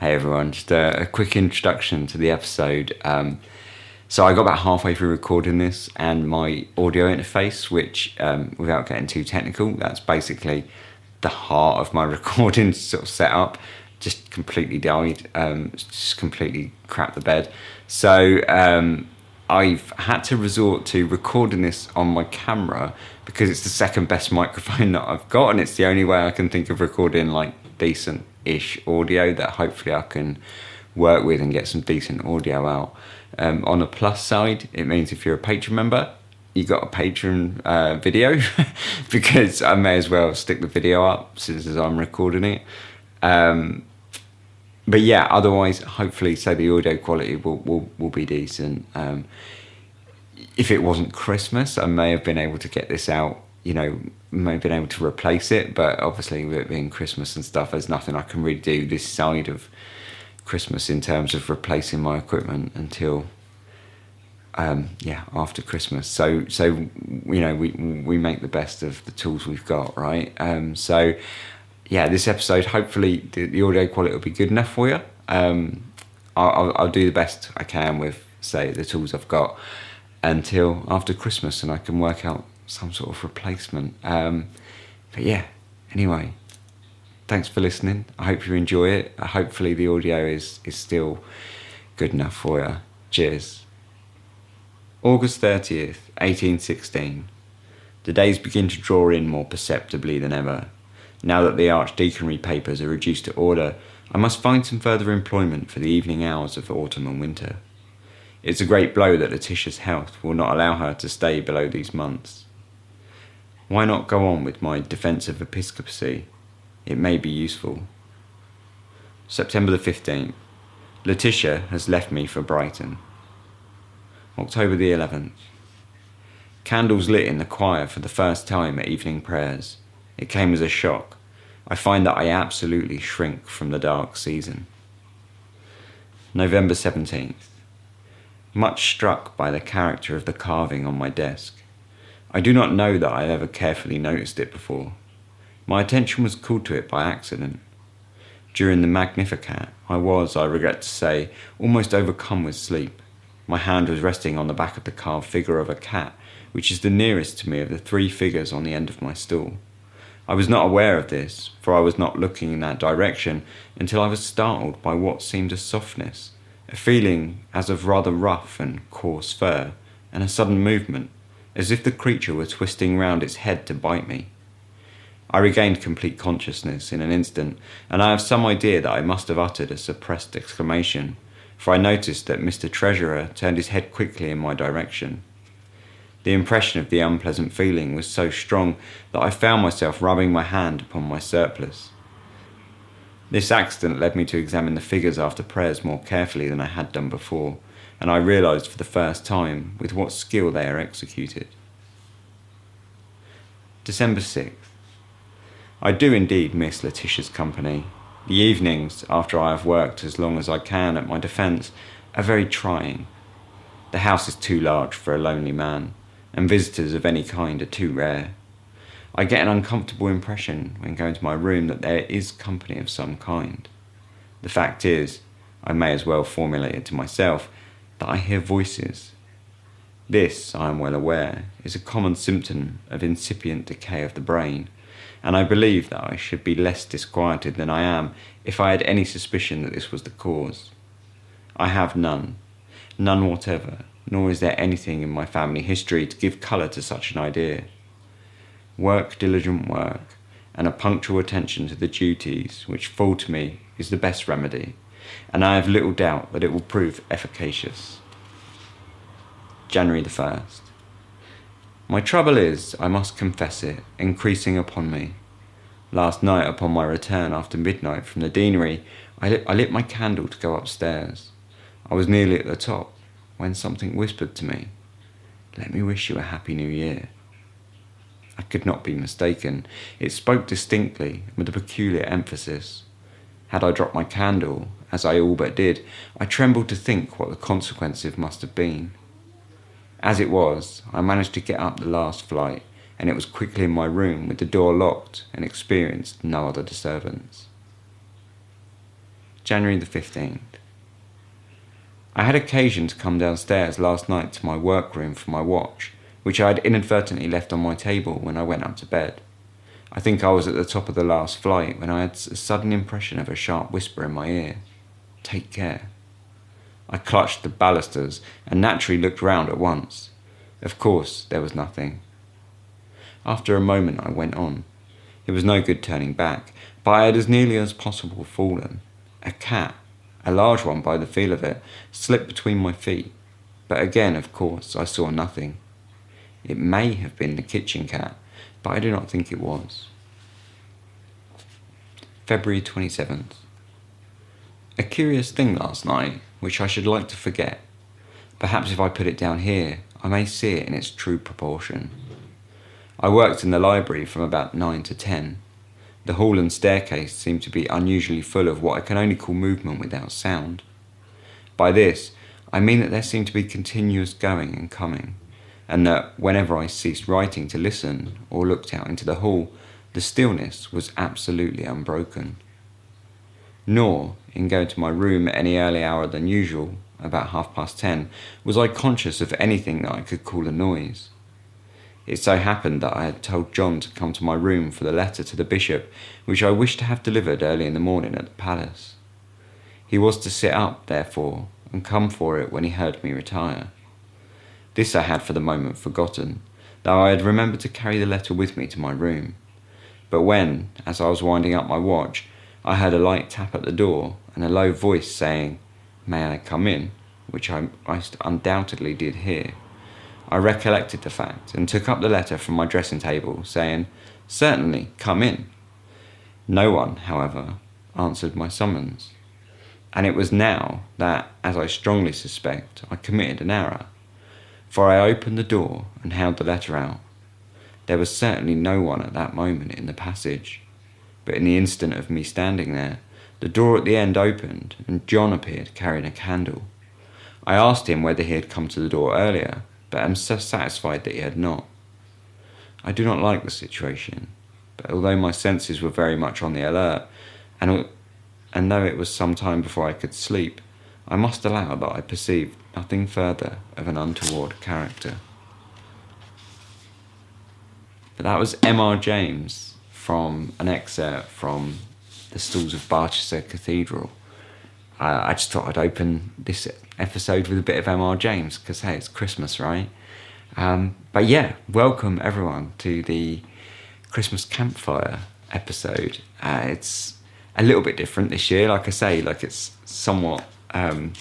Hey everyone, just a quick introduction to the episode. So I got about halfway through recording this and my audio interface, which, without getting too technical, that's basically the heart of my recording sort of setup, just completely died, just completely crapped the bed. So I've had to resort to recording this on my camera because it's the second best microphone that I've got, and it's the only way I can think of recording like decent-ish audio that hopefully I can work with and get some decent audio out. On the plus side, it means if you're a Patreon member, you got a Patreon video because I may as well stick the video up since I'm recording it. But yeah, otherwise, hopefully, so the audio quality will be decent. If it wasn't Christmas, I may have been able to get this out, may have been able to replace it, but obviously with it being Christmas and stuff, there's nothing I can really do this side of Christmas in terms of replacing my equipment until after Christmas. So we make the best of the tools we've got, right? So yeah, this episode, hopefully the audio quality will be good enough for you. I'll do the best I can with, say, the tools I've got until after Christmas, and I can work out some sort of replacement. But yeah, anyway, thanks for listening. I hope you enjoy it. Hopefully the audio is still good enough for you. Cheers. August 30th, 1816. The days begin to draw in more perceptibly than ever. Now that the archdeaconry papers are reduced to order, I must find some further employment for the evening hours of autumn and winter. It's a great blow that Letitia's health will not allow her to stay below these months. Why not go on with my defence of episcopacy? It may be useful. September the 15th. Letitia has left me for Brighton. October the 11th. Candles lit in the choir for the first time at evening prayers. It came as a shock. I find that I absolutely shrink from the dark season. November 17th. Much struck by the character of the carving on my desk. I do not know that I ever carefully noticed it before. My attention was called to it by accident. During the Magnificat, I was, I regret to say, almost overcome with sleep. My hand was resting on the back of the carved figure of a cat, which is the nearest to me of the three figures on the end of my stool. I was not aware of this, for I was not looking in that direction until I was startled by what seemed a softness, a feeling as of rather rough and coarse fur, and a sudden movement, as if the creature were twisting round its head to bite me. I regained complete consciousness in an instant, and I have some idea that I must have uttered a suppressed exclamation, for I noticed that Mr. Treasurer turned his head quickly in my direction. The impression of the unpleasant feeling was so strong that I found myself rubbing my hand upon my surplice. This accident led me to examine the figures after prayers more carefully than I had done before, and I realised for the first time with what skill they are executed. December 6th. I do indeed miss Letitia's company. The evenings, after I have worked as long as I can at my defence, are very trying. The house is too large for a lonely man, and visitors of any kind are too rare. I get an uncomfortable impression when going to my room that there is company of some kind. The fact is, I may as well formulate it to myself, that I hear voices. This, I am well aware, is a common symptom of incipient decay of the brain, and I believe that I should be less disquieted than I am if I had any suspicion that this was the cause. I have none whatever, nor is there anything in my family history to give colour to such an idea. Diligent work, and a punctual attention to the duties which fall to me is the best remedy, and I have little doubt that it will prove efficacious. January the 1st. My trouble is, I must confess it, increasing upon me. Last night, upon my return after midnight from the deanery, I lit my candle to go upstairs. I was nearly at the top, when something whispered to me, "Let me wish you a happy new year." I could not be mistaken. It spoke distinctly, with a peculiar emphasis. Had I dropped my candle, as I all but did, I trembled to think what the consequences must have been. As it was, I managed to get up the last flight, and it was quickly in my room with the door locked, and experienced no other disturbance. January the 15th. I had occasion to come downstairs last night to my workroom for my watch, which I had inadvertently left on my table when I went up to bed. I think I was at the top of the last flight when I had a sudden impression of a sharp whisper in my ear. Take care. I clutched the balusters and naturally looked round at once. Of course, there was nothing. After a moment I went on. It was no good turning back, but I had as nearly as possible fallen. A cat, a large one by the feel of it, slipped between my feet. But again, of course, I saw nothing. It may have been the kitchen cat, but I do not think it was. February 27th. A curious thing last night, which I should like to forget. Perhaps if I put it down here, I may see it in its true proportion. I worked in the library from about 9 to 10. The hall and staircase seemed to be unusually full of what I can only call movement without sound. By this, I mean that there seemed to be continuous going and coming, and that whenever I ceased writing to listen or looked out into the hall, the stillness was absolutely unbroken. Nor, in going to my room at any earlier hour than usual, about 10:30, was I conscious of anything that I could call a noise. It so happened that I had told John to come to my room for the letter to the bishop, which I wished to have delivered early in the morning at the palace. He was to sit up, therefore, and come for it when he heard me retire. This I had for the moment forgotten, though I had remembered to carry the letter with me to my room. But when, as I was winding up my watch, I heard a light tap at the door and a low voice saying, "May I come in?" which I undoubtedly did hear, I recollected the fact and took up the letter from my dressing table, saying, "Certainly, come in." No one, however, answered my summons, and it was now that, as I strongly suspect, I committed an error, for I opened the door and held the letter out. There was certainly no one at that moment in the passage, but in the instant of me standing there, the door at the end opened and John appeared carrying a candle. I asked him whether he had come to the door earlier, but am so satisfied that he had not. I do not like the situation, but although my senses were very much on the alert, and though it was some time before I could sleep, I must allow that I perceived nothing further of an untoward character. But that was M.R. James from an excerpt from The Stalls of Barchester Cathedral. I just thought I'd open this episode with a bit of M.R. James, because hey, it's Christmas, right? But yeah, welcome everyone to the Christmas Campfire episode. It's a little bit different this year, like I say, like it's somewhat, like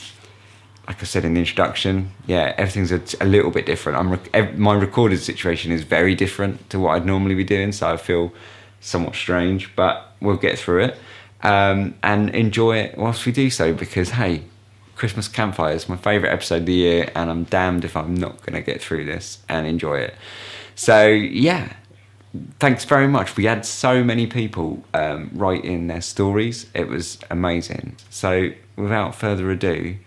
I said in the introduction, yeah, everything's a little bit different. My recorded situation is very different to what I'd normally be doing, so I feel somewhat strange, but we'll get through it. And enjoy it whilst we do so, because hey, Christmas Campfire is my favourite episode of the year, and I'm damned if I'm not going to get through this and enjoy it. So yeah, thanks very much. We had so many people write in their stories. It was amazing. So without further ado,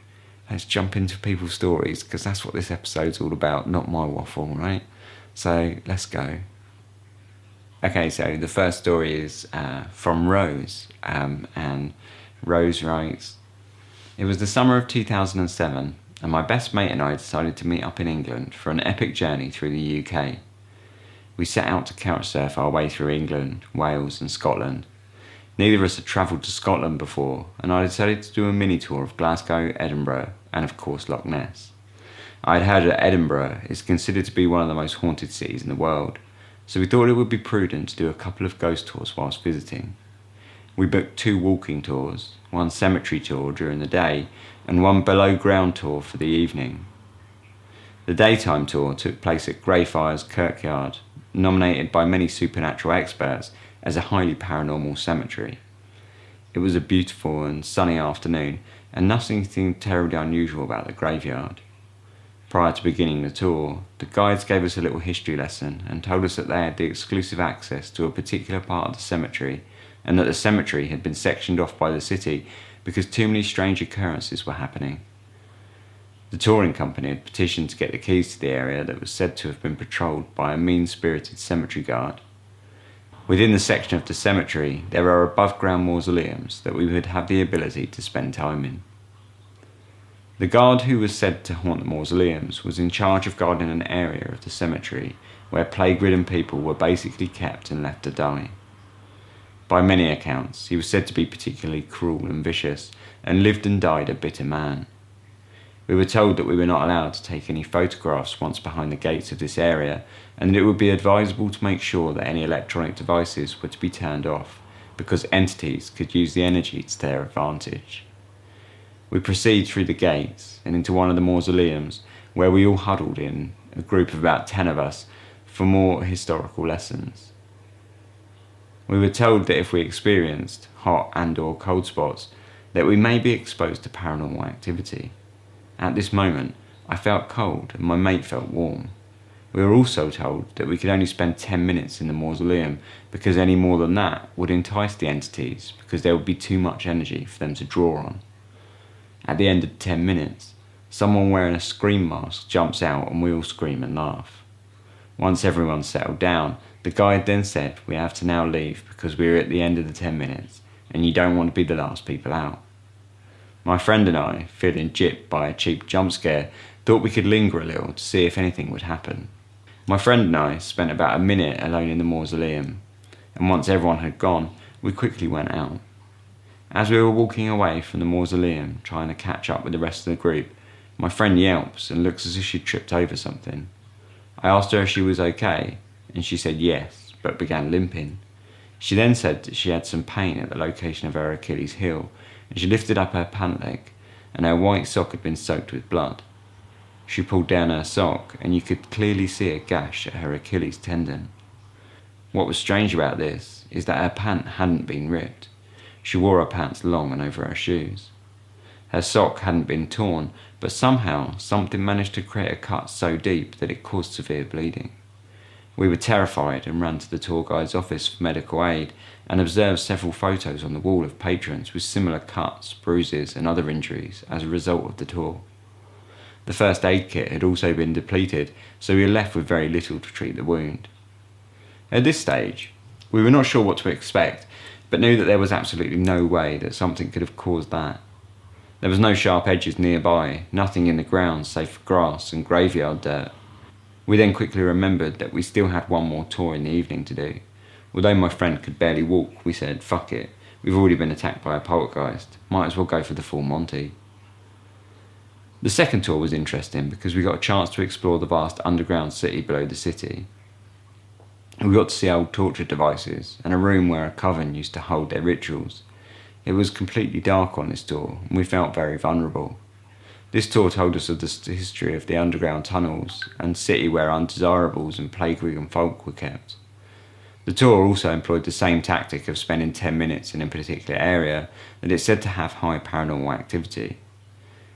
let's jump into people's stories, because that's what this episode's all about, not my waffle, right? So let's go. Okay, so the first story is from Rose, and Rose writes, "It was the summer of 2007, and my best mate and I decided to meet up in England for an epic journey through the UK. We set out to couchsurf our way through England, Wales and Scotland. Neither of us had travelled to Scotland before, and I decided to do a mini tour of Glasgow, Edinburgh, and of course Loch Ness. I had heard that Edinburgh is considered to be one of the most haunted cities in the world, so we thought it would be prudent to do a couple of ghost tours whilst visiting. We booked 2 walking tours, 1 cemetery tour during the day, and 1 below ground tour for the evening. The daytime tour took place at Greyfriars Kirkyard, nominated by many supernatural experts as a highly paranormal cemetery. It was a beautiful and sunny afternoon, and nothing seemed terribly unusual about the graveyard. Prior to beginning the tour, the guides gave us a little history lesson and told us that they had the exclusive access to a particular part of the cemetery, and that the cemetery had been sectioned off by the city because too many strange occurrences were happening. The touring company had petitioned to get the keys to the area that was said to have been patrolled by a mean-spirited cemetery guard. Within the section of the cemetery, there are above-ground mausoleums that we would have the ability to spend time in. The guard who was said to haunt the mausoleums was in charge of guarding an area of the cemetery where plague-ridden people were basically kept and left to die. By many accounts, he was said to be particularly cruel and vicious, and lived and died a bitter man. We were told that we were not allowed to take any photographs once behind the gates of this area, and that it would be advisable to make sure that any electronic devices were to be turned off, because entities could use the energy to their advantage. We proceed through the gates and into one of the mausoleums, where we all huddled in, a group of about 10 of us, for more historical lessons. We were told that if we experienced hot and/or cold spots, that we may be exposed to paranormal activity. At this moment, I felt cold and my mate felt warm. We were also told that we could only spend 10 minutes in the mausoleum, because any more than that would entice the entities, because there would be too much energy for them to draw on. At the end of 10 minutes, someone wearing a scream mask jumps out and we all scream and laugh. Once everyone settled down, the guide then said we have to now leave because we are at the end of the 10 minutes and you don't want to be the last people out. My friend and I, feeling gypped by a cheap jump scare, thought we could linger a little to see if anything would happen. My friend and I spent about a minute alone in the mausoleum, and once everyone had gone, we quickly went out. As we were walking away from the mausoleum, trying to catch up with the rest of the group, my friend yelps and looks as if she'd tripped over something. I asked her if she was okay, and she said yes, but began limping. She then said that she had some pain at the location of her Achilles heel, and she lifted up her pant leg, and her white sock had been soaked with blood. She pulled down her sock, and you could clearly see a gash at her Achilles tendon. What was strange about this is that her pant hadn't been ripped. She wore her pants long and over her shoes. Her sock hadn't been torn, but somehow something managed to create a cut so deep that it caused severe bleeding. We were terrified and ran to the tour guide's office for medical aid and observed several photos on the wall of patrons with similar cuts, bruises and other injuries as a result of the tour. The first aid kit had also been depleted, so we were left with very little to treat the wound. At this stage, we were not sure what to expect, but knew that there was absolutely no way that something could have caused that. There was no sharp edges nearby, nothing in the ground save for grass and graveyard dirt. We then quickly remembered that we still had one more tour in the evening to do. Although my friend could barely walk, we said, fuck it, we've already been attacked by a poltergeist, might as well go for the full Monty. The second tour was interesting because we got a chance to explore the vast underground city below the city. We got to see old torture devices and a room where a coven used to hold their rituals. It was completely dark on this tour and we felt very vulnerable. This tour told us of the history of the underground tunnels and city where undesirables and plague-ridden folk were kept. The tour also employed the same tactic of spending 10 minutes in a particular area that it's said to have high paranormal activity.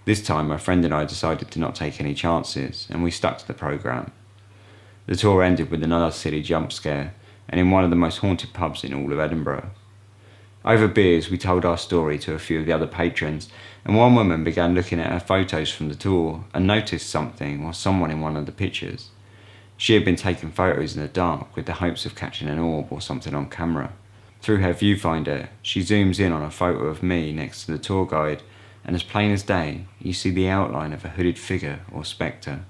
This time my friend and I decided to not take any chances and we stuck to the programme. The tour ended with another silly jump scare and in one of the most haunted pubs in all of Edinburgh. Over beers we told our story to a few of the other patrons, and one woman began looking at her photos from the tour and noticed something or someone in one of the pictures. She had been taking photos in the dark with the hopes of catching an orb or something on camera. Through her viewfinder, she zooms in on a photo of me next to the tour guide, and as plain as day, you see the outline of a hooded figure or spectre.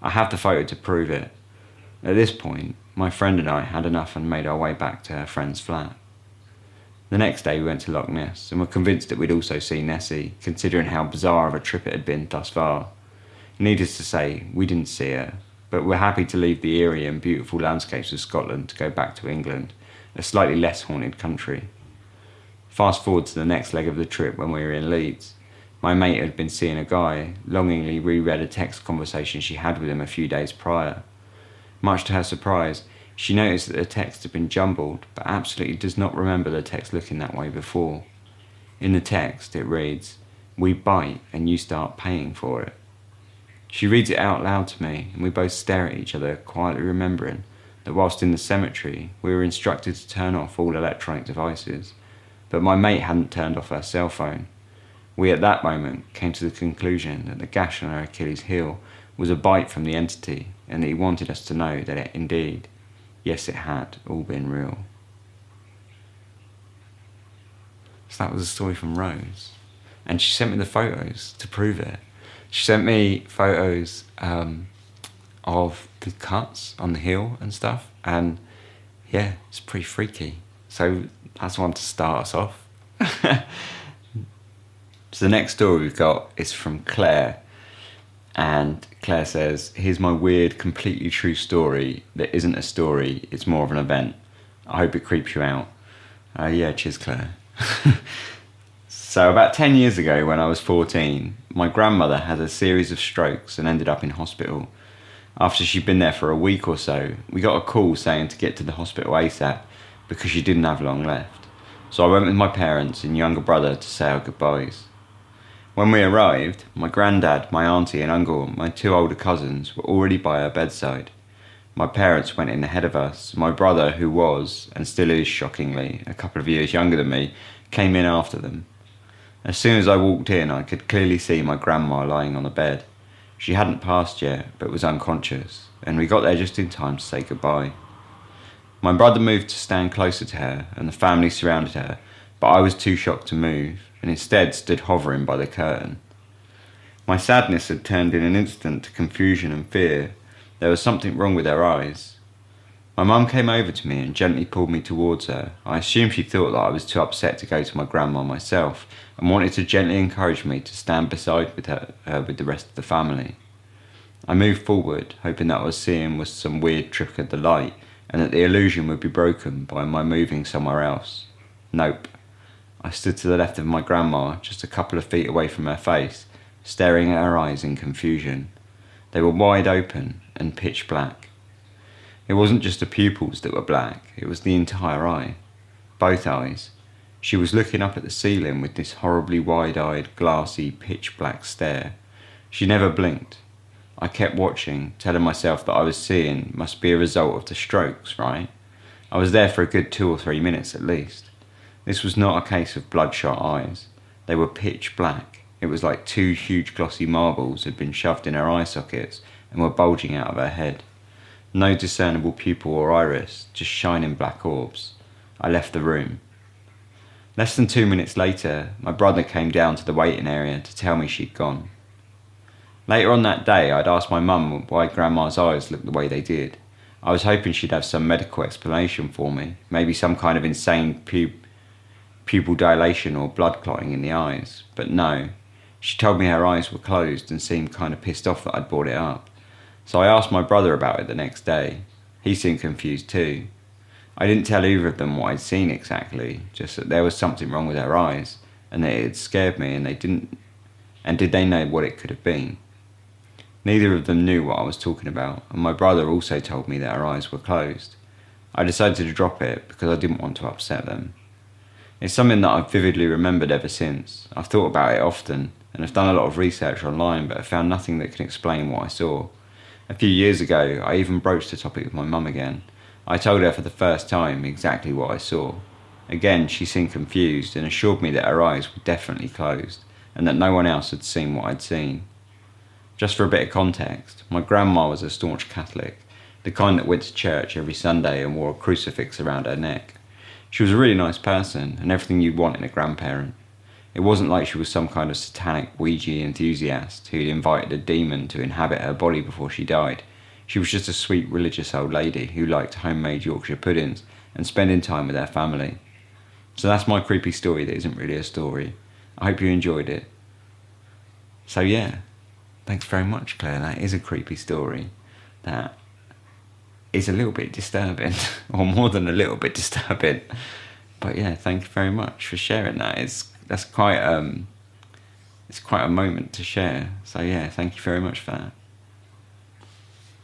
I have the photo to prove it. At this point, my friend and I had enough and made our way back to her friend's flat. The next day we went to Loch Ness and were convinced that we'd also see Nessie, considering how bizarre of a trip it had been thus far. Needless to say, we didn't see her, but we're happy to leave the eerie and beautiful landscapes of Scotland to go back to England, a slightly less haunted country. Fast forward to the next leg of the trip when we were in Leeds. My mate had been seeing a guy, longingly reread a text conversation she had with him a few days prior. Much to her surprise, she noticed that the text had been jumbled, but absolutely does not remember the text looking that way before. In the text, it reads, "We bite and you start paying for it." She reads it out loud to me, and we both stare at each other, quietly remembering that whilst in the cemetery, we were instructed to turn off all electronic devices, but my mate hadn't turned off her cell phone. We at that moment came to the conclusion that the gash on her Achilles heel was a bite from the entity, and that he wanted us to know that it indeed Yes, it had all been real. So that was a story from Rose. And she sent me the photos to prove it. She sent me photos of the cuts on the heel and stuff. And yeah, it's pretty freaky. So that's one to start us off. So the next story we've got is from Claire. And Claire says, here's my weird, completely true story that isn't a story, it's more of an event. I hope it creeps you out. Yeah, cheers, Claire. So about 10 years ago, when I was 14, my grandmother had a series of strokes and ended up in hospital. After she'd been there for a week or so, we got a call saying to get to the hospital ASAP because she didn't have long left. So I went with my parents and younger brother to say our goodbyes. When we arrived, my granddad, my auntie and uncle, my 2 older cousins were already by her bedside. My parents went in ahead of us. My brother, who was, and still is shockingly, a couple of years younger than me, came in after them. As soon as I walked in, I could clearly see my grandma lying on the bed. She hadn't passed yet, but was unconscious, and we got there just in time to say goodbye. My brother moved to stand closer to her, and the family surrounded her, but I was too shocked to move, and instead stood hovering by the curtain. My sadness had turned in an instant to confusion and fear. There was something wrong with her eyes. My mum came over to me and gently pulled me towards her. I assumed she thought that I was too upset to go to my grandma myself, and wanted to gently encourage me to stand beside with her with the rest of the family. I moved forward, hoping that what I was seeing was some weird trick of the light, and that the illusion would be broken by my moving somewhere else. Nope. I stood to the left of my grandma, just a couple of feet away from her face, staring at her eyes in confusion. They were wide open and pitch black. It wasn't just the pupils that were black, it was the entire eye. Both eyes. She was looking up at the ceiling with this horribly wide-eyed, glassy, pitch-black stare. She never blinked. I kept watching, telling myself that I was seeing must be a result of the strokes, right? I was there for a good 2 or 3 minutes at least. This was not a case of bloodshot eyes. They were pitch black. It was like 2 huge glossy marbles had been shoved in her eye sockets and were bulging out of her head. No discernible pupil or iris, just shining black orbs. I left the room. Less than 2 minutes later, my brother came down to the waiting area to tell me she'd gone. Later on that day, I'd asked my mum why Grandma's eyes looked the way they did. I was hoping she'd have some medical explanation for me, maybe some kind of insane pupil dilation or blood clotting in the eyes, but no. She told me her eyes were closed and seemed kind of pissed off that I'd brought it up. So I asked my brother about it the next day. He seemed confused too. I didn't tell either of them what I'd seen exactly, just that there was something wrong with her eyes, and that it had scared me, and did they know what it could have been? Neither of them knew what I was talking about, and my brother also told me that her eyes were closed. I decided to drop it because I didn't want to upset them. It's something that I've vividly remembered ever since. I've thought about it often, and I've done a lot of research online, but I've found nothing that can explain what I saw. A few years ago, I even broached the topic with my mum again. I told her for the first time exactly what I saw. Again, she seemed confused and assured me that her eyes were definitely closed, and that no one else had seen what I'd seen. Just for a bit of context, my grandma was a staunch Catholic, the kind that went to church every Sunday and wore a crucifix around her neck. She was a really nice person, and everything you'd want in a grandparent. It wasn't like she was some kind of satanic Ouija enthusiast who'd invited a demon to inhabit her body before she died. She was just a sweet religious old lady who liked homemade Yorkshire puddings and spending time with her family. So that's my creepy story that isn't really a story. I hope you enjoyed it. So yeah, thanks very much, Claire. That is a creepy story. That is a little bit disturbing, or more than a little bit disturbing. But yeah, thank you very much for sharing that. It's quite a moment to share. So yeah, thank you very much for that.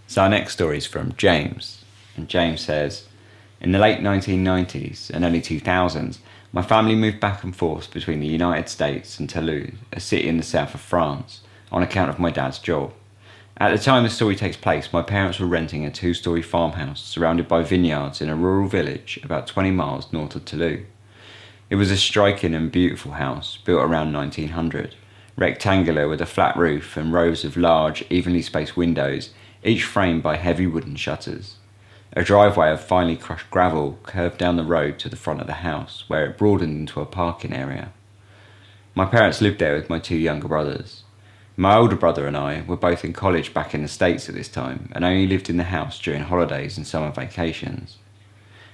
So our next story is from James, and James says, in the late 1990s and early 2000s, my family moved back and forth between the United States and Toulouse, a city in the south of France, on account of my dad's job. At the time the story takes place, my parents were renting a 2-story farmhouse surrounded by vineyards in a rural village about 20 miles north of Toulouse. It was a striking and beautiful house, built around 1900, rectangular with a flat roof and rows of large, evenly spaced windows, each framed by heavy wooden shutters. A driveway of finely crushed gravel curved down the road to the front of the house, where it broadened into a parking area. My parents lived there with my 2 younger brothers. My older brother and I were both in college back in the States at this time and only lived in the house during holidays and summer vacations.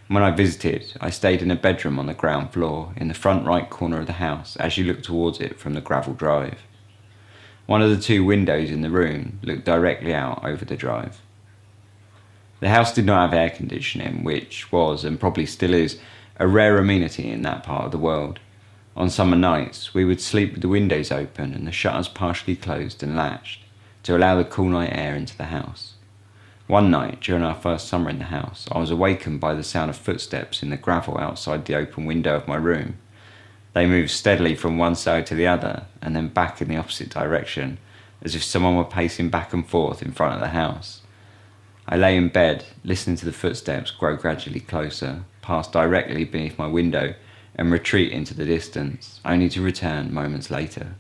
When I visited, I stayed in a bedroom on the ground floor in the front right corner of the house as you look towards it from the gravel drive. One of the 2 windows in the room looked directly out over the drive. The house did not have air conditioning, which was, and probably still is, a rare amenity in that part of the world. On summer nights, we would sleep with the windows open and the shutters partially closed and latched to allow the cool night air into the house. One night, during our first summer in the house, I was awakened by the sound of footsteps in the gravel outside the open window of my room. They moved steadily from one side to the other and then back in the opposite direction, as if someone were pacing back and forth in front of the house. I lay in bed, listening to the footsteps grow gradually closer, pass directly beneath my window, and retreat into the distance, only to return moments later.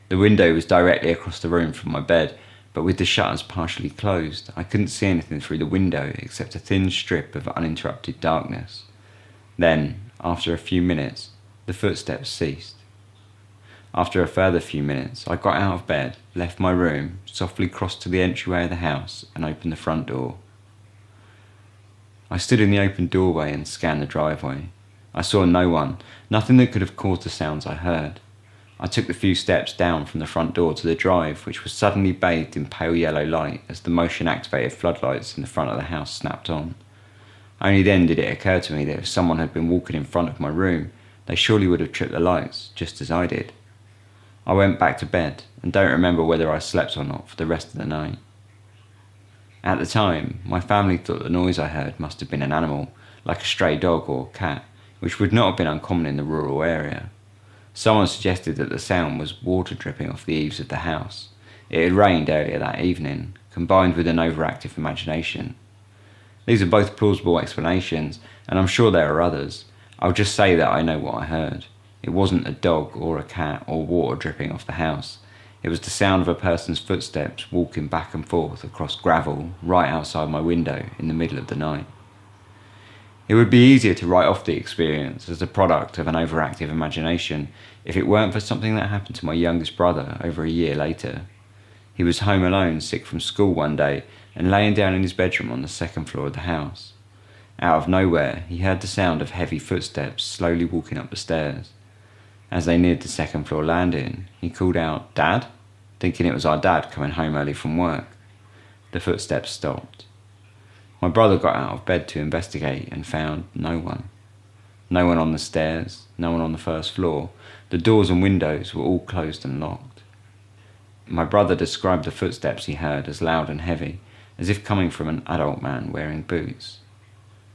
The window was directly across the room from my bed, but with the shutters partially closed, I couldn't see anything through the window except a thin strip of uninterrupted darkness. Then, after a few minutes, the footsteps ceased. After a further few minutes, I got out of bed, left my room, softly crossed to the entryway of the house, and opened the front door. I stood in the open doorway and scanned the driveway. I saw no one, nothing that could have caused the sounds I heard. I took the few steps down from the front door to the drive, which was suddenly bathed in pale yellow light as the motion-activated floodlights in the front of the house snapped on. Only then did it occur to me that if someone had been walking in front of my room, they surely would have tripped the lights, just as I did. I went back to bed and don't remember whether I slept or not for the rest of the night. At the time, my family thought the noise I heard must have been an animal, like a stray dog or cat, which would not have been uncommon in the rural area. Someone suggested that the sound was water dripping off the eaves of the house. It had rained earlier that evening, combined with an overactive imagination. These are both plausible explanations, and I'm sure there are others. I'll just say that I know what I heard. It wasn't a dog or a cat or water dripping off the house. It was the sound of a person's footsteps walking back and forth across gravel right outside my window in the middle of the night. It would be easier to write off the experience as a product of an overactive imagination if it weren't for something that happened to my youngest brother over a year later. He was home alone, sick from school one day, and laying down in his bedroom on the second floor of the house. Out of nowhere, he heard the sound of heavy footsteps slowly walking up the stairs. As they neared the second floor landing, he called out, "Dad?" thinking it was our dad coming home early from work. The footsteps stopped. My brother got out of bed to investigate and found no one. No one on the stairs, no one on the first floor. The doors and windows were all closed and locked. My brother described the footsteps he heard as loud and heavy, as if coming from an adult man wearing boots.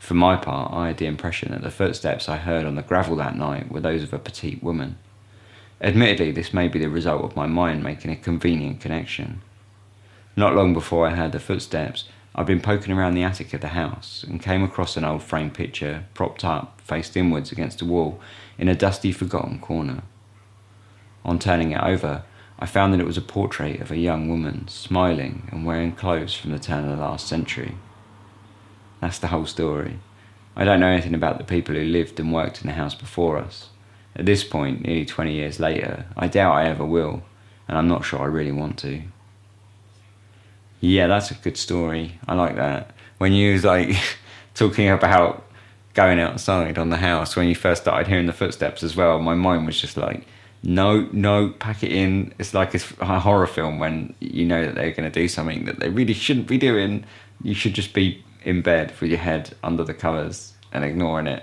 For my part, I had the impression that the footsteps I heard on the gravel that night were those of a petite woman. Admittedly, this may be the result of my mind making a convenient connection. Not long before I heard the footsteps, I'd been poking around the attic of the house and came across an old framed picture propped up, faced inwards against a wall, in a dusty, forgotten corner. On turning it over, I found that it was a portrait of a young woman, smiling and wearing clothes from the turn of the last century. That's the whole story. I don't know anything about the people who lived and worked in the house before us. At this point, nearly 20 years later, I doubt I ever will, and I'm not sure I really want to. Yeah, that's a good story. I like that. When you was like talking about going outside on the house, when you first started hearing the footsteps as well, my mind was just like, no, pack it in. It's like a horror film when you know that they're going to do something that they really shouldn't be doing. You should just be in bed with your head under the covers and ignoring it.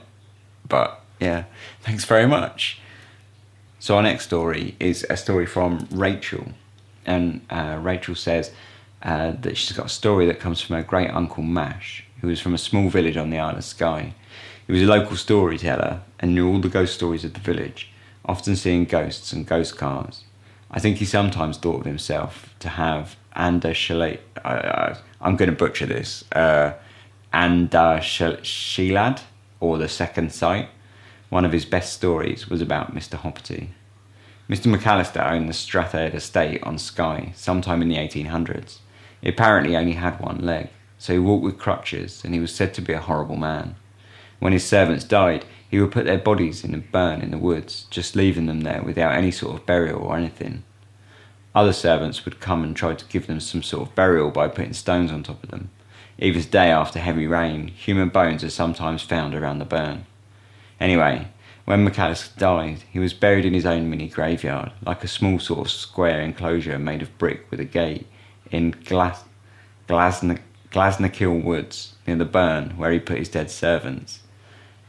But yeah, thanks very much. So our next story is a story from Rachel. And Rachel says that she's got a story that comes from her great uncle Mash, who was from a small village on the Isle of Skye. He was a local storyteller and knew all the ghost stories of the village, often seeing ghosts and ghost cars. I think he sometimes thought of himself to have I'm going to butcher this, Shilad, or the Second Sight. One of his best stories was about Mr. Hopperty. Mr. McAllister owned the Strathade estate on Skye sometime in the 1800s. It apparently only had one leg, so he walked with crutches, and he was said to be a horrible man. When his servants died, he would put their bodies in a burn in the woods, just leaving them there without any sort of burial or anything. Other servants would come and try to give them some sort of burial by putting stones on top of them. Even today, after heavy rain, human bones are sometimes found around the burn. Anyway, when McAllister died, he was buried in his own mini graveyard, like a small sort of square enclosure made of brick with a gate, in Glasnakill Woods, near the burn where he put his dead servants.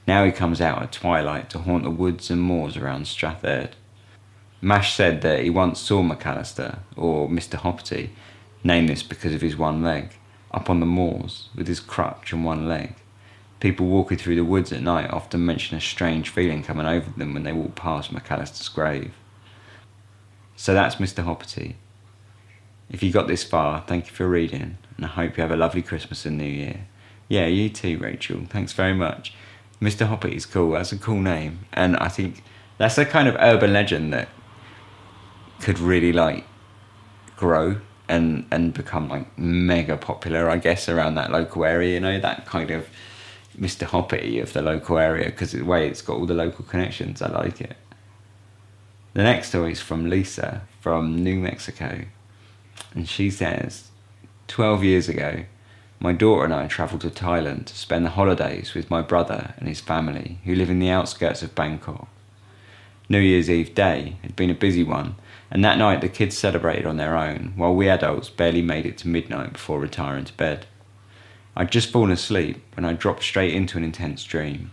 Now he comes out at twilight to haunt the woods and moors around Stratherd. Mash said that he once saw McAllister, or Mr. Hoppity, named this because of his one leg, up on the moors with his crutch and one leg. People walking through the woods at night often mention a strange feeling coming over them when they walk past McAllister's grave. So that's Mr. Hoppity. If you got this far, thank you for reading, and I hope you have a lovely Christmas and New Year. Yeah, you too, Rachel. Thanks very much. Mr. Hoppity is cool. That's a cool name, and I think that's a kind of urban legend that could really grow and become mega popular, I guess, around that local area. You know, that kind of Mr. Hoppity of the local area, because the way it's got all the local connections, I like it. The next story is from Lisa from New Mexico, and she says, 12 years ago, my daughter and I travelled to Thailand to spend the holidays with my brother and his family, who live in the outskirts of Bangkok. New Year's Eve day had been a busy one, and that night the kids celebrated on their own, while we adults barely made it to midnight before retiring to bed. I'd just fallen asleep when I dropped straight into an intense dream.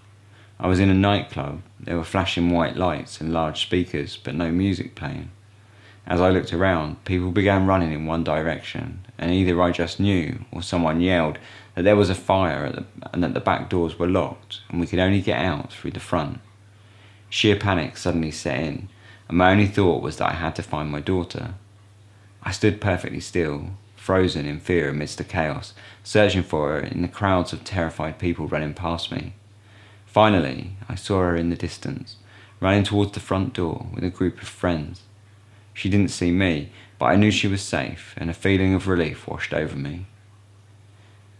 I was in a nightclub. There were flashing white lights and large speakers, but no music playing. As I looked around, people began running in one direction, and either I just knew or someone yelled that there was a fire and that the back doors were locked and we could only get out through the front. Sheer panic suddenly set in, and my only thought was that I had to find my daughter. I stood perfectly still, frozen in fear amidst the chaos, searching for her in the crowds of terrified people running past me. Finally, I saw her in the distance, running towards the front door with a group of friends. She didn't see me, but I knew she was safe, and a feeling of relief washed over me.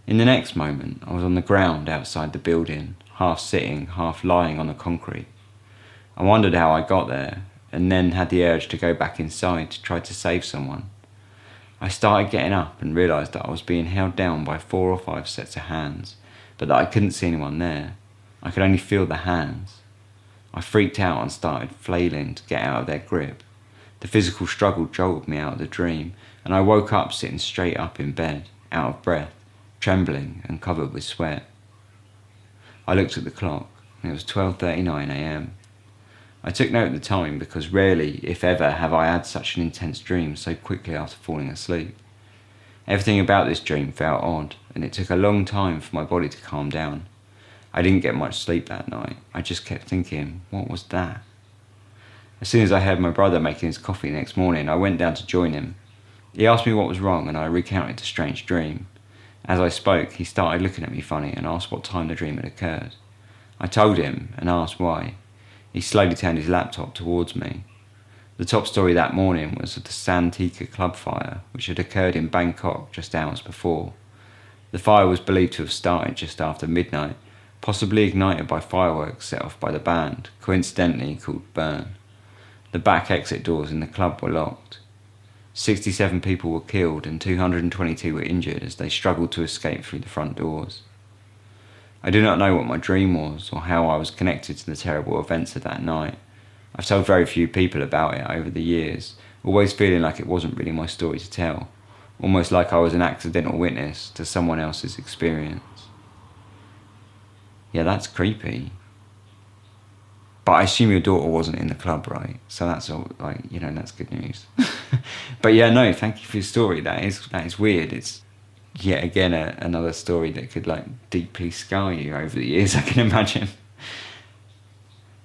In the next moment, I was on the ground outside the building, half sitting, half lying on the concrete. I wondered how I got there, and then had the urge to go back inside to try to save someone. I started getting up and realised that I was being held down by 4 or 5 sets of hands, but that I couldn't see anyone there. I could only feel the hands. I freaked out and started flailing to get out of their grip. The physical struggle jolted me out of the dream, and I woke up sitting straight up in bed, out of breath, trembling and covered with sweat. I looked at the clock, and it was 12:39 a.m. I took note of the time because rarely, if ever, have I had such an intense dream so quickly after falling asleep. Everything about this dream felt odd, and it took a long time for my body to calm down. I didn't get much sleep that night. I just kept thinking, what was that? As soon as I heard my brother making his coffee next morning, I went down to join him. He asked me what was wrong, and I recounted the strange dream. As I spoke, he started looking at me funny and asked what time the dream had occurred. I told him and asked why. He slowly turned his laptop towards me. The top story that morning was of the Santika club fire, which had occurred in Bangkok just hours before. The fire was believed to have started just after midnight, possibly ignited by fireworks set off by the band, coincidentally called Burn. The back exit doors in the club were locked. 67 people were killed and 222 were injured as they struggled to escape through the front doors. I do not know what my dream was or how I was connected to the terrible events of that night. I've told very few people about it over the years, always feeling like it wasn't really my story to tell, almost like I was an accidental witness to someone else's experience. Yeah, that's creepy. But I assume your daughter wasn't in the club, right? So that's all, that's good news. But yeah, no, thank you for your story. That is weird. It's yet again another story that could deeply scar you over the years, I can imagine.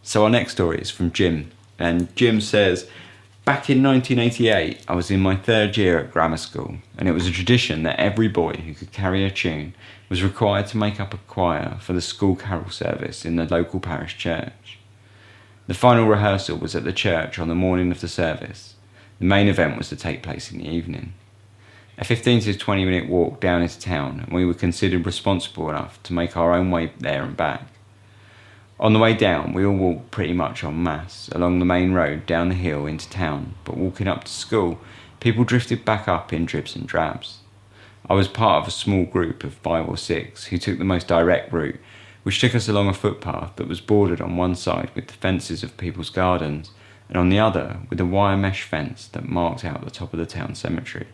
So our next story is from Jim, and Jim says, back in 1988, I was in my 3rd year at grammar school, and it was a tradition that every boy who could carry a tune was required to make up a choir for the school carol service in the local parish church. The final rehearsal was at the church on the morning of the service. The main event was to take place in the evening. a 15 to 20 minute walk down into town, and we were considered responsible enough to make our own way there and back. On the way down, we all walked pretty much en masse along the main road down the hill into town, but walking up to school, people drifted back up in dribs and drabs. I was part of a small group of 5 or 6 who took the most direct route, which took us along a footpath that was bordered on one side with the fences of people's gardens, and on the other with a wire mesh fence that marked out the top of the town cemetery.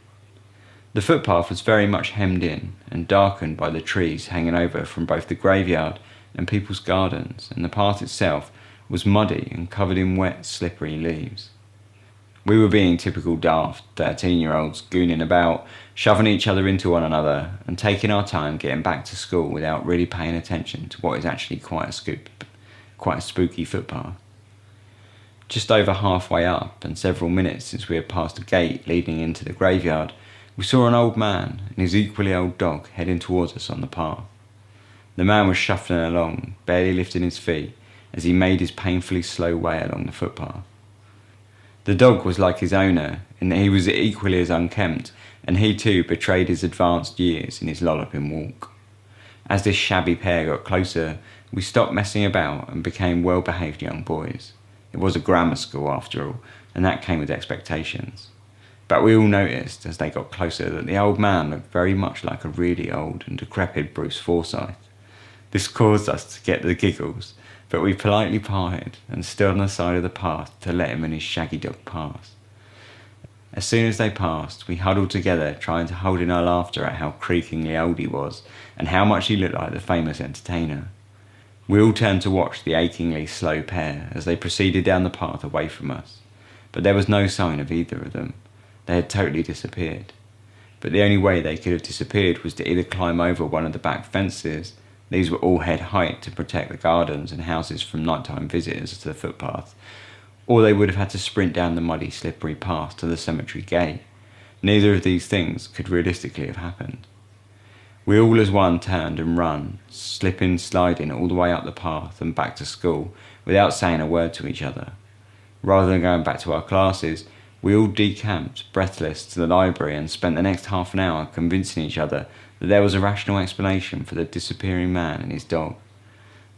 The footpath was very much hemmed in and darkened by the trees hanging over from both the graveyard and people's gardens, and the path itself was muddy and covered in wet, slippery leaves. We were being typical daft 13-year-olds gooning about, shoving each other into one another, and taking our time getting back to school without really paying attention to what is actually quite a spooky footpath. Just over halfway up, and several minutes since we had passed the gate leading into the graveyard, we saw an old man and his equally old dog heading towards us on the path. The man was shuffling along, barely lifting his feet, as he made his painfully slow way along the footpath. The dog was like his owner, in that he was equally as unkempt, and he too betrayed his advanced years in his lolloping walk. As this shabby pair got closer, we stopped messing about and became well-behaved young boys. It was a grammar school after all, and that came with expectations. But we all noticed, as they got closer, that the old man looked very much like a really old and decrepit Bruce Forsyth. This caused us to get the giggles, but we politely parted and stood on the side of the path to let him and his shaggy dog pass. As soon as they passed, we huddled together, trying to hold in our laughter at how creakingly old he was, and how much he looked like the famous entertainer. We all turned to watch the achingly slow pair as they proceeded down the path away from us, but there was no sign of either of them. They had totally disappeared. But the only way they could have disappeared was to either climb over one of the back fences. These were all head height to protect the gardens and houses from nighttime visitors to the footpath, or they would have had to sprint down the muddy, slippery path to the cemetery gate. Neither of these things could realistically have happened. We all as one turned and run, slipping, sliding all the way up the path and back to school without saying a word to each other. Rather than going back to our classes, we all decamped, breathless, to the library and spent the next half an hour convincing each other that there was a rational explanation for the disappearing man and his dog.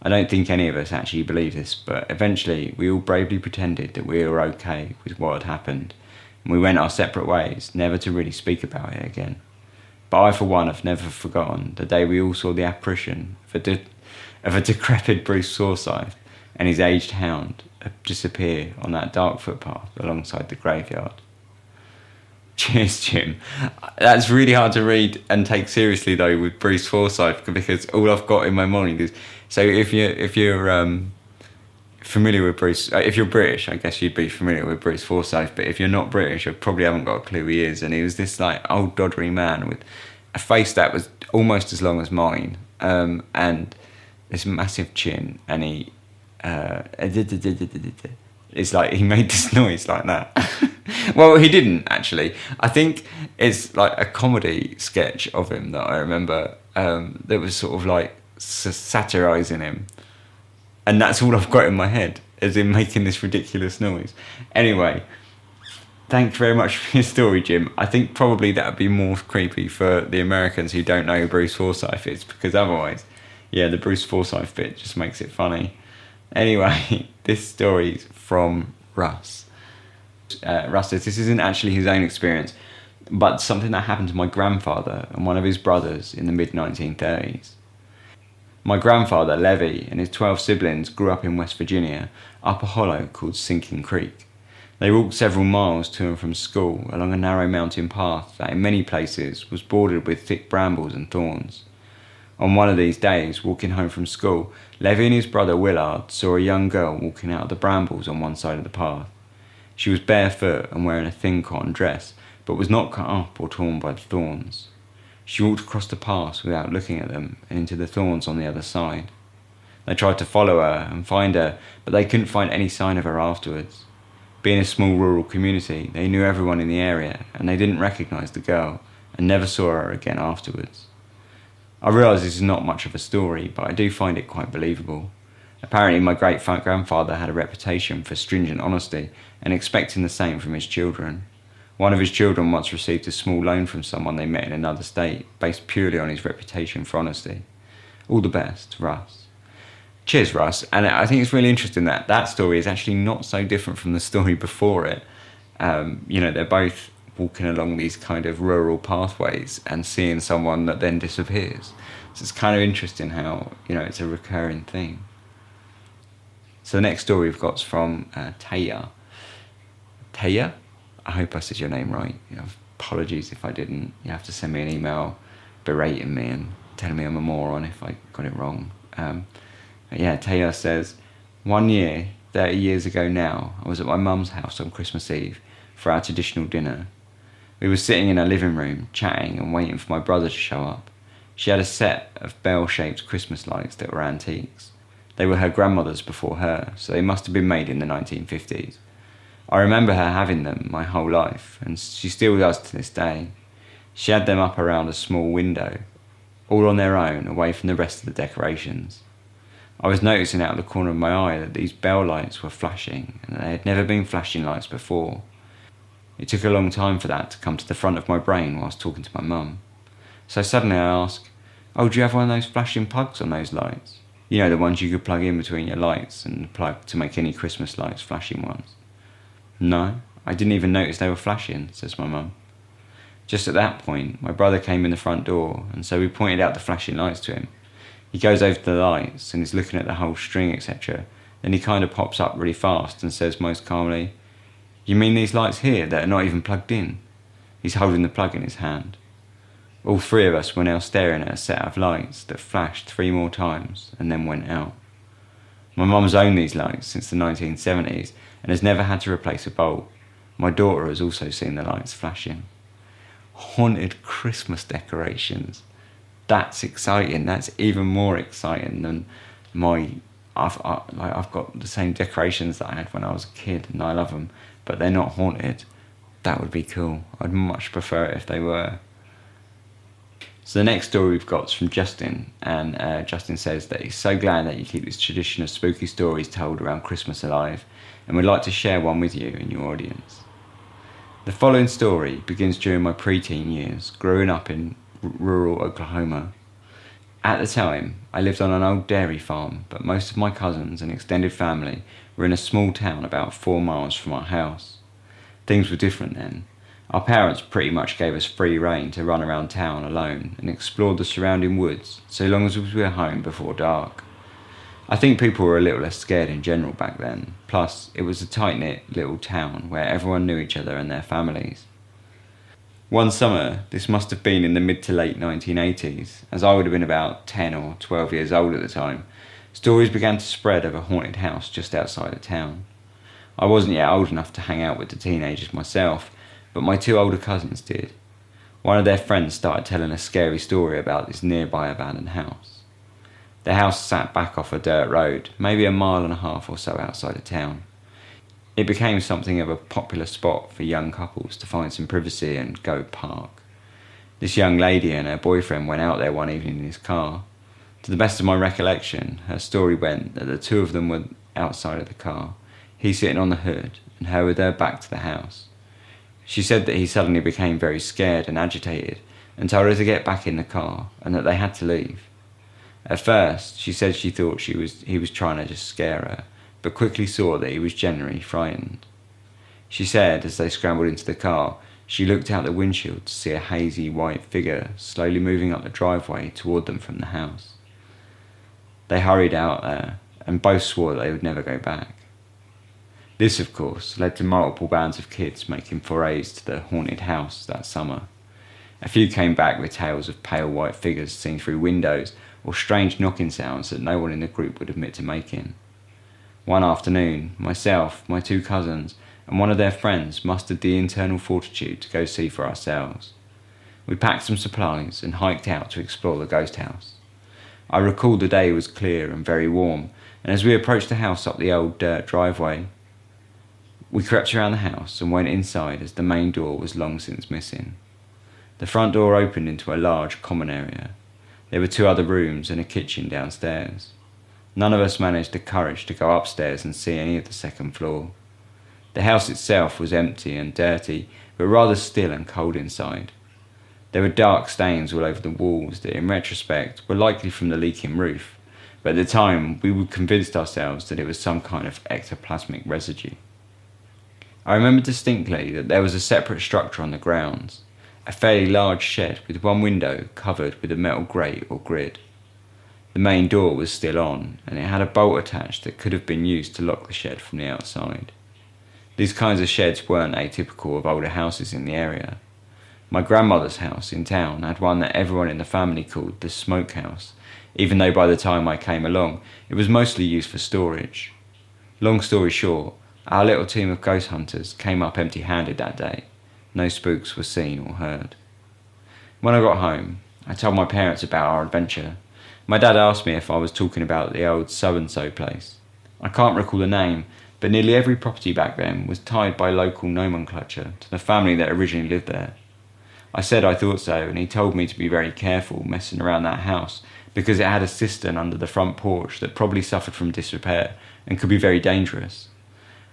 I don't think any of us actually believed this, but eventually we all bravely pretended that we were okay with what had happened, and we went our separate ways, never to really speak about it again. But I, for one, have never forgotten the day we all saw the apparition of a decrepit Bruce Forsyth and his aged hound disappear on that dark footpath alongside the graveyard. Cheers, Jim. That's really hard to read and take seriously though with Bruce Forsyth, because all I've got in my mind is, so if you're familiar with Bruce, if you're British, I guess you'd be familiar with Bruce Forsyth, but if you're not British, you probably haven't got a clue who he is. And he was this like old doddery man with a face that was almost as long as mine, and this massive chin, and he it's like he made this noise like that. Well, he didn't actually. I think it's like a comedy sketch of him that I remember, that was sort of like satirising him, and that's all I've got in my head, as in making this ridiculous noise. Anyway, thank you very much for your story, Jim. I think probably that would be more creepy for the Americans who don't know who Bruce Forsyth is, because otherwise, yeah, the Bruce Forsyth bit just makes it funny. Anyway, this story's from Russ. Russ says this isn't actually his own experience, but something that happened to my grandfather and one of his brothers in the mid-1930s. My grandfather, Levy, and his 12 siblings grew up in West Virginia, up a hollow called Sinking Creek. They walked several miles to and from school along a narrow mountain path that in many places was bordered with thick brambles and thorns. On one of these days, walking home from school, Levy and his brother Willard saw a young girl walking out of the brambles on one side of the path. She was barefoot and wearing a thin cotton dress, but was not cut up or torn by the thorns. She walked across the path without looking at them and into the thorns on the other side. They tried to follow her and find her, but they couldn't find any sign of her afterwards. Being a small rural community, they knew everyone in the area, and they didn't recognise the girl and never saw her again afterwards. I realise this is not much of a story, but I do find it quite believable. Apparently my great-grandfather had a reputation for stringent honesty and expecting the same from his children. One of his children once received a small loan from someone they met in another state, based purely on his reputation for honesty. All the best, Russ. Cheers, Russ. And I think it's really interesting that that story is actually not so different from the story before it. They're both walking along these kind of rural pathways and seeing someone that then disappears. So it's kind of interesting how, it's a recurring theme. So the next story we've got is from Taya. Taya? I hope I said your name right. Apologies if I didn't. You have to send me an email berating me and telling me I'm a moron if I got it wrong. Taya says, 1 year, 30 years ago now, I was at my mum's house on Christmas Eve for our traditional dinner. We were sitting in her living room, chatting and waiting for my brother to show up. She had a set of bell-shaped Christmas lights that were antiques. They were her grandmother's before her, so they must have been made in the 1950s. I remember her having them my whole life, and she still does to this day. She had them up around a small window, all on their own, away from the rest of the decorations. I was noticing out of the corner of my eye that these bell lights were flashing, and they had never been flashing lights before. It took a long time for that to come to the front of my brain whilst talking to my mum. So suddenly I asked, "Oh, do you have one of those flashing plugs on those lights? The ones you could plug in between your lights and plug to make any Christmas lights flashing ones." "No, I didn't even notice they were flashing," says my mum. Just at that point, my brother came in the front door, and so we pointed out the flashing lights to him. He goes over to the lights and is looking at the whole string, etc. Then he kind of pops up really fast and says most calmly, "You mean these lights here that are not even plugged in?" He's holding the plug in his hand. All three of us were now staring at a set of lights that flashed 3 more times and then went out. My mum's owned these lights since the 1970s and has never had to replace a bulb. My daughter has also seen the lights flashing. Haunted Christmas decorations. That's exciting. That's even more exciting than I've got the same decorations that I had when I was a kid, and I love them, but they're not haunted. That would be cool. I'd much prefer it if they were. So the next story we've got is from Justin, and Justin says that he's so glad that you keep this tradition of spooky stories told around Christmas alive, and would like to share one with you and your audience. The following story begins during my preteen years, growing up in rural Oklahoma. At the time, I lived on an old dairy farm, but most of my cousins and extended family were in a small town about 4 miles from our house. Things were different then. Our parents pretty much gave us free rein to run around town alone and explore the surrounding woods, so long as we were home before dark. I think people were a little less scared in general back then, plus it was a tight-knit little town where everyone knew each other and their families. One summer, this must have been in the mid to late 1980s, as I would have been about 10 or 12 years old at the time, stories began to spread of a haunted house just outside of town. I wasn't yet old enough to hang out with the teenagers myself, but my 2 older cousins did. One of their friends started telling a scary story about this nearby abandoned house. The house sat back off a dirt road, maybe 1.5 miles or so outside of town. It became something of a popular spot for young couples to find some privacy and go park. This young lady and her boyfriend went out there one evening in his car. To the best of my recollection, her story went that the 2 of them were outside of the car, he sitting on the hood and her with her back to the house. She said that he suddenly became very scared and agitated and told her to get back in the car and that they had to leave. At first, she said she thought he was trying to just scare her, but quickly saw that he was genuinely frightened. She said, as they scrambled into the car, she looked out the windshield to see a hazy white figure slowly moving up the driveway toward them from the house. They hurried out there, and both swore that they would never go back. This, of course, led to multiple bands of kids making forays to the haunted house that summer. A few came back with tales of pale white figures seen through windows or strange knocking sounds that no one in the group would admit to making. One afternoon, myself, my 2 cousins, and one of their friends mustered the internal fortitude to go see for ourselves. We packed some supplies and hiked out to explore the ghost house. I recall the day was clear and very warm, and as we approached the house up the old dirt driveway, we crept around the house and went inside as the main door was long since missing. The front door opened into a large common area. There were 2 other rooms and a kitchen downstairs. None of us managed the courage to go upstairs and see any of the second floor. The house itself was empty and dirty, but rather still and cold inside. There were dark stains all over the walls that, in retrospect, were likely from the leaking roof, but at the time we were convinced ourselves that it was some kind of ectoplasmic residue. I remember distinctly that there was a separate structure on the grounds, a fairly large shed with one window covered with a metal grate or grid. The main door was still on, and it had a bolt attached that could have been used to lock the shed from the outside. These kinds of sheds weren't atypical of older houses in the area. My grandmother's house in town had one that everyone in the family called the smokehouse, even though by the time I came along, it was mostly used for storage. Long story short, our little team of ghost hunters came up empty-handed that day. No spooks were seen or heard. When I got home, I told my parents about our adventure. My dad asked me if I was talking about the old so-and-so place. I can't recall the name, but nearly every property back then was tied by local nomenclature to the family that originally lived there. I said I thought so, and he told me to be very careful messing around that house because it had a cistern under the front porch that probably suffered from disrepair and could be very dangerous.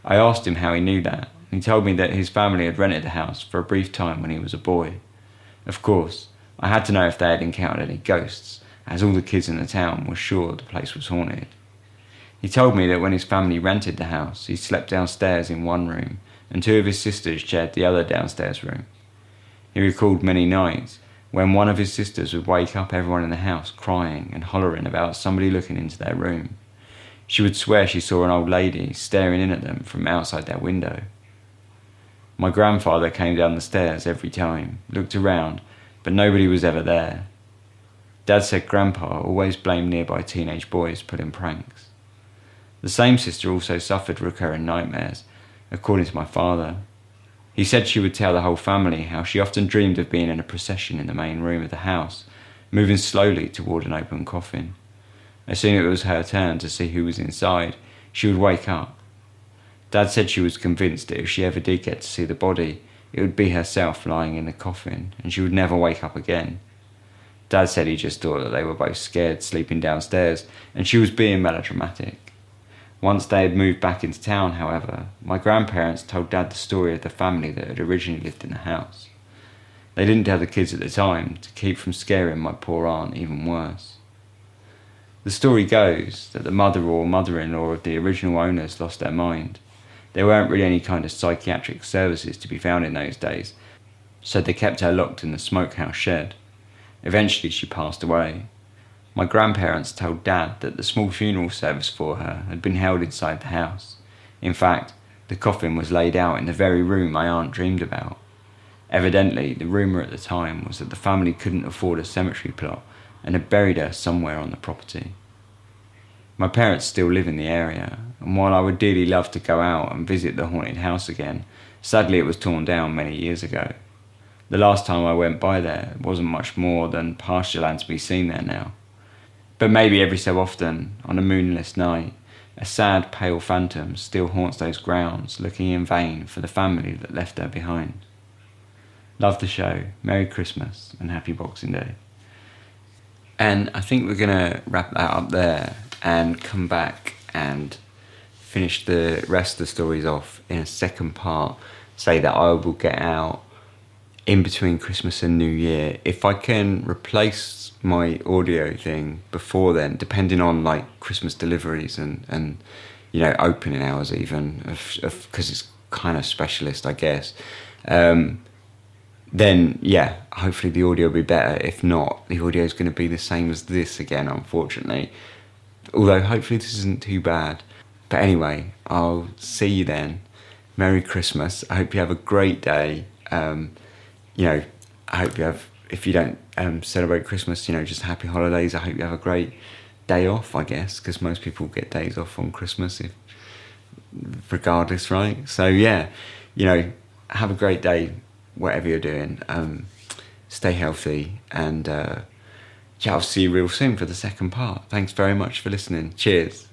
I asked him how he knew that, and he told me that his family had rented the house for a brief time when he was a boy. Of course, I had to know if they had encountered any ghosts, as all the kids in the town were sure the place was haunted. He told me that when his family rented the house, he slept downstairs in one room, and two of his sisters shared the other downstairs room. He recalled many nights when one of his sisters would wake up everyone in the house crying and hollering about somebody looking into their room. She would swear she saw an old lady staring in at them from outside their window. My grandfather came down the stairs every time, looked around, but nobody was ever there. Dad said Grandpa always blamed nearby teenage boys pulling pranks. The same sister also suffered recurring nightmares, according to my father. He said she would tell the whole family how she often dreamed of being in a procession in the main room of the house, moving slowly toward an open coffin. As soon as it was her turn to see who was inside, she would wake up. Dad said she was convinced that if she ever did get to see the body, it would be herself lying in the coffin, and she would never wake up again. Dad said he just thought that they were both scared sleeping downstairs, and she was being melodramatic. Once they had moved back into town, however, my grandparents told Dad the story of the family that had originally lived in the house. They didn't tell the kids at the time to keep from scaring my poor aunt even worse. The story goes that the mother or mother-in-law of the original owners lost their mind. There weren't really any kind of psychiatric services to be found in those days, so they kept her locked in the smokehouse shed. Eventually she passed away. My grandparents told Dad that the small funeral service for her had been held inside the house. In fact, the coffin was laid out in the very room my aunt dreamed about. Evidently, the rumour at the time was that the family couldn't afford a cemetery plot and had buried her somewhere on the property. My parents still live in the area, and while I would dearly love to go out and visit the haunted house again, sadly it was torn down many years ago. The last time I went by there wasn't much more than pasture land to be seen there now. But maybe every so often, on a moonless night, a sad, pale phantom still haunts those grounds, looking in vain for the family that left her behind. Love the show. Merry Christmas and Happy Boxing Day. And I think we're going to wrap that up there and come back and finish the rest of the stories off in a second part. Say that I will get out in between Christmas and New Year. If I can replace my audio thing before then, depending on like Christmas deliveries and you know, opening hours even, because it's kind of specialist, I guess, then yeah, hopefully the audio will be better. If not, the audio is going to be the same as this again, unfortunately, although hopefully this isn't too bad. But anyway, I'll see you then. Merry Christmas. I hope you have a great day. You know, I hope you have, if you don't celebrate Christmas, you know, just happy holidays. I hope you have a great day off, I guess, because most people get days off on Christmas, regardless, right? So yeah, you know, have a great day, whatever you're doing. Stay healthy, and yeah, I'll see you real soon for the second part. Thanks very much for listening. Cheers.